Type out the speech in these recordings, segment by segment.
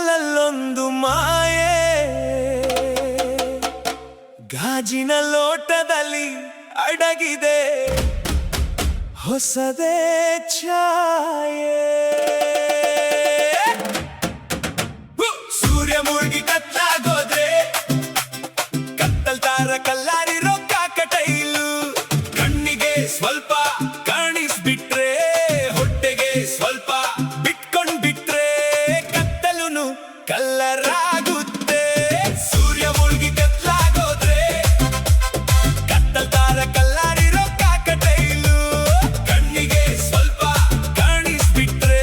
ಕತ್ತಲಲ್ಲೊಂದು ಮಾಯೆ, ಗಾಜಿನ ಲೋಟದಲ್ಲಿ ಅಡಗಿದೆ ಹೊಸದೇ ಛಾಯೆ. ಸೂರ್ಯ ಮುಳುಗಿ ಕತ್ಲಾಗೋದ್ರೆ ಕತ್ತಲ್ತಾರ ಕಲ್ಲಾರಿರೋ ಕಾಕಟೈಲು. ಕಣ್ಣಿಗೆ ಸ್ವಲ್ಪ ಕಾಣಿಸ್ಬಿಟ್ರೆ ಹೊಟ್ಟೆಗೆ ಸ್ವಲ್ಪ ಬಿಟ್ಕೊಂಡ್ಬಿಟ್ರೆ ಕತ್ತಲುನು ಕಲ್ಲರಾಗುತ್ತೆ. ಸೂರ್ಯ ಮುಳುಗಿ ಕತ್ಲಾಗೋದ್ರೆ ಕತ್ತಲ್ತಾರ ಕಲ್ಲಾರಿರೋ ಕಾಕಟೈಲು. ಕಣ್ಣಿಗೆ ಸ್ವಲ್ಪ ಕಾಣಿಸ್ಬಿಟ್ರೆ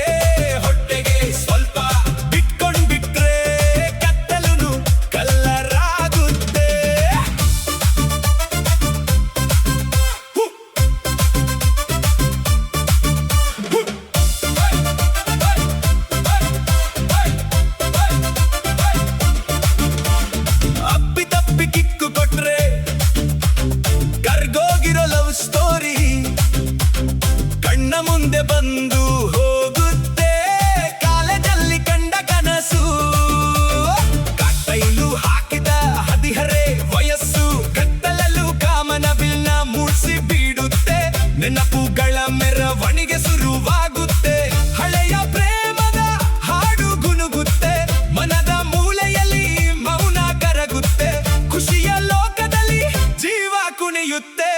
ಹೊಟ್ಟೆಗೆ ಸ್ವಲ್ಪ ಬಿಟ್ಕೊಂಡ್ಬಿಟ್ರೆ ಕತ್ತಲುನು ಕಲ್ಲರಾಗುತ್ತೆ. ಅಪ್ಪಿ ತಪ್ಪಿ ಕಿಕ್ಕು ಕೊಟ್ರೆ ಕರ್ಗೋಗಿರೋ ಲವ್ ಸ್ಟೋರಿ ಕಣ್ಣ ಮುಂದೆ ಬಂದು ಹೋಗುತ್ತೆ. ಕಾಲೇಜಲ್ಲಿ ಕಂಡ ಕನಸು ಕಾಕಟೈಲು ಹಾಕಿದ ಹದಿಹರೆ ವಯಸ್ಸು ಕತ್ತಲಲ್ಲೂ ಕಾಮನವಿಲ್ನ ಮೂಡ್ಸಿ ಬಿಡುತ್ತೆ. ನೆನಪುಗಳ ಮೆರವಣಿಗೆ ಶುರುವಾಗುತ್ತೆ. ಹಳೆಯ ಪ್ರೇಮದ ಹಾಡು ಗುನುಗುತ್ತೆ. ಮನದ ಮೂಲೆಯಲ್ಲಿ ಮೌನ ಕರಗುತ್ತೆ. ಖುಷಿಯ ಲೋಕದಲ್ಲಿ ಜೀವ ಕುಣಿಯುತ್ತೆ.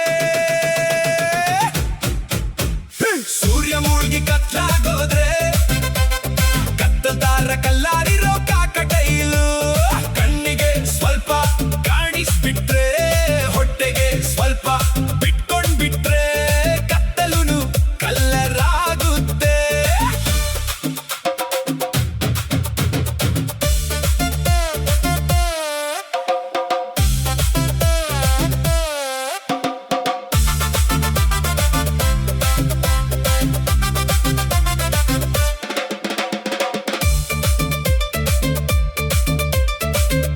ಸೂರ್ಯ ಮುಳುಗಿ ಕತ್ಲಾಗೋದ್ರೆ ಕತ್ತಲ್ತಾರ ಕಲ್ಲಾರಿರೋ ಕಾಕಟೈಲು. ಕಣ್ಣಿಗೆ ಸ್ವಲ್ಪ ಕಾಣಿಸ್ಬಿಟ್ರೆ ಹೊಟ್ಟೆಗೆ ಸ್ವಲ್ಪ ಬಿಟ್ಕೊಂಡ್ಬಿಟ್ರೆ ಕತ್ತಲುನು ಕಲ್ಲರಾಗುತ್ತೆ.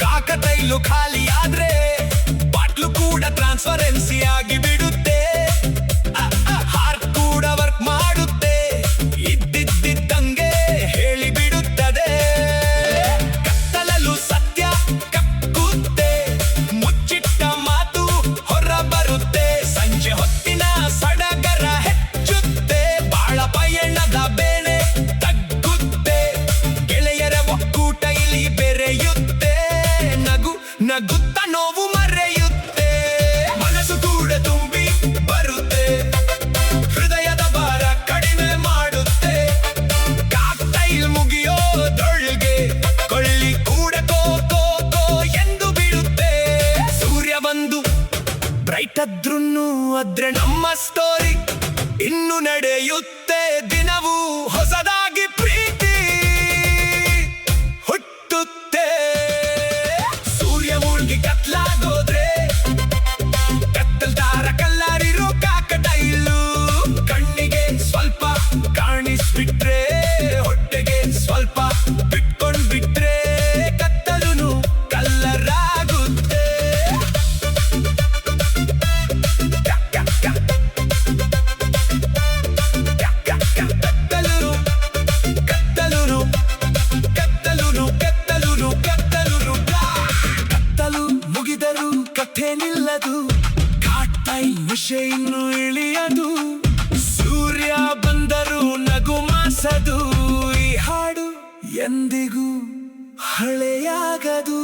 ಕಾಕಟೈಲು ಖಾಲಿ ಆದ್ರೆ ಬಾಟ್ಲು ಕೂಡ ಟ್ರಾನ್ಸ್ಪರೆನ್ಸಿ ಆಗಿ ಬಿಡುತ್ತೆ. ಹಾರ್ಟ್ ಕೂಡ ವರ್ಕ್ ಮಾಡುತ್ತೆ. ಇದ್ದಿದ್ದಂಗೆ ಹೇಳಿ ಬಿಡುತ್ತದೆ. ಕತ್ತಲಲ್ಲೂ ಸತ್ಯ ಕಕ್ಕುತ್ತೆ. ಮುಚ್ಚಿಟ್ಟ ಮಾತು ಹೊರ ಬರುತ್ತೆ. ಸಂಜೆ ಹೊತ್ತಿನ ಸಡಗರ ಹೆಚ್ಚುತ್ತೆ. ಬಾಳ ಪಯಣದ ಬೇನೆ ತಗ್ಗುತ್ತೆ. ಗೆಳೆಯರ ಒಕ್ಕೂಟ ಇಲ್ಲಿ ಬೆರೆಯುತ್ತೆ. ನಗುತ್ತ ನೋವು ಮರೆಯುತ್ತೆ. ಮನಸ್ಸು ಕೂಡ ತುಂಬಿ ಬರುತ್ತೆ. ಹೃದಯದ ಭಾರ ಕಡಿಮೆ ಮಾಡುತ್ತೆ. ಕಾಕ್ಟೈಲ್ ಮುಗಿಯೋದೊಳಗೆ ಕೊಳ್ಳಿ ಕೂಡ ಕೋ ಕೋ ಕೋ ಎಂದು ಬೀಳುತ್ತೆ. ಸೂರ್ಯ ಬಂದು ಬ್ರೈಟ್ ಅದ್ರುನ್ನು ಆದ್ರೆ ನಮ್ಮ ಸ್ಟೋರಿ ಇನ್ನು ನಡೆಯುತ್ತೆ. ದಿನವೂ ಹೊಸದಾಗಿ ಪ್ರೀತಿ ಹುಟ್ಟುತ್ತೆ. ಸೂರ್ಯ ಮುಳುಗಿ ಕತ್ಲಾಗೋದ್ರೆ ಕತ್ತಲ್ತಾರ ಕಲ್ಲಾರಿರೋ ಕಾಕಟೈಲು. ಕಣ್ಣಿಗೆ ಸ್ವಲ್ಪ ಕಾಣಿಸ್ಬಿಟ್ರೆ ಹೊಟ್ಟೆಗೆ ಸ್ವಲ್ಪ ಬಿಟ್ಕೊಂಡ್ಬಿಟ್ರೆ ಕತ್ತಲುನು ಕಲ್ಲರಾಗುತ್ತೆ. ಕತ್ತಲುನು ಕತ್ತಲುನು ಕತ್ತಲುನು ಕತ್ತಲುನು ಕತ್ತಲುನು ಕತ್ತಲು ಮುಗಿದರೂ ಕಥೆ ನಿಲ್ಲದು. ಕಾಕ್ಟೈಲ್ ವಿಷಯ ಇನ್ನು ಇಳಿಯದು. ಸೂರ್ಯ ಬಂದರೂ ನಗು ಮಾಸದು. ಈ ಹಾಡು ಎಂದಿಗೂ ಹಳೆಯಾಗದು.